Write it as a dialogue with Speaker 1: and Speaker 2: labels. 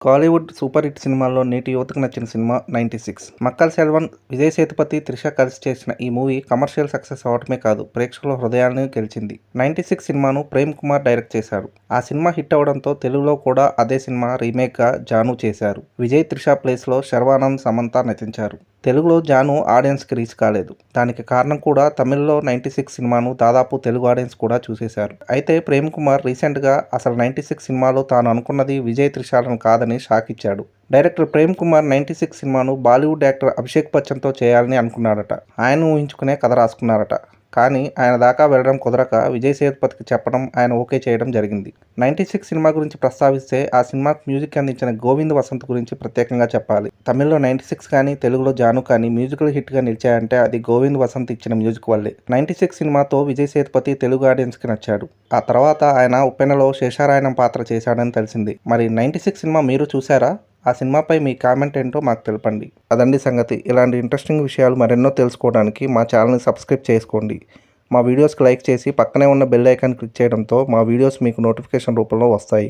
Speaker 1: Kollywood super hit సినిమాల్లో నేటి యువతకు నచ్చిన సినిమా 96. మక్కల్ సెల్వన్, విజయ్ సేతుపతి, త్రిష కలిసి చేసిన ఈ మూవీ కమర్షియల్ సక్సెస్ అవటమే కాదు ప్రేక్షకుల హృదయాలను గెలిచింది. 96 సినిమాను ప్రేమ్ కుమార్ డైరెక్ట్ చేశాడు. ఆ సినిమా హిట్ అవడంతో తెలుగులో కూడా అదే సినిమా రీమేక్గా జాను చేశారు. విజయ్, త్రిష ప్లేస్లో శర్వానంద్, సమంత నటించారు. తెలుగులో జాను ఆడియన్స్కి రీచ్ కాలేదు. దానికి కారణం కూడా తమిళ్లో 96 సినిమాను దాదాపు తెలుగు ఆడియన్స్ కూడా చూసేశారు. అయితే ప్రేమ్ కుమార్ రీసెంట్గా అసలు 96 సినిమాలో తాను అనుకున్నది విజయ్, త్రిషలను కాదని షాక్ ఇచ్చాడు. డైరెక్టర్ ప్రేమ్ కుమార్ 96 సినిమాను బాలీవుడ్ యాక్టర్ అభిషేక్ బచ్చన్తో చేయాలని అనుకున్నాడట. ఆయన ఊహించుకునే కథ రాసుకున్నారట. కానీ ఆయన దాకా వెళ్ళడం కుదరక విజయ్ సేతుపతికి చెప్పడం, ఆయన ఓకే చేయడం జరిగింది. 96 సినిమా గురించి ప్రస్తావిస్తే ఆ సినిమాకు మ్యూజిక్ అందించిన గోవింద్ వసంత్ గురించి ప్రత్యేకంగా చెప్పాలి. తమిళ్లో 96 కానీ, తెలుగులో జాను కానీ మ్యూజికల్ హిట్గా నిలిచాయంటే అది గోవింద్ వసంత్ ఇచ్చిన మ్యూజిక్ వల్లే. 96 సినిమాతో విజయ్ సేతుపతి తెలుగు ఆడియన్స్కి నచ్చాడు. ఆ తర్వాత ఆయన ఉప్పెనలో శేషారాయణం పాత్ర చేశాడని తెలిసింది. మరి 96 సినిమా మీరు చూసారా? ఆ సినిమాపై మీ కామెంట్ ఏంటో మాకు తెలపండి. అదండి సంగతి. ఇలాంటి ఇంట్రెస్టింగ్ విషయాలు మరెన్నో తెలుసుకోవడానికి మా ఛానల్ని సబ్స్క్రైబ్ చేసుకోండి. మా వీడియోస్కి లైక్ చేసి పక్కనే ఉన్న బెల్ ఐకాన్ క్లిక్ చేయడంతో మా వీడియోస్ మీకు నోటిఫికేషన్ రూపంలో వస్తాయి.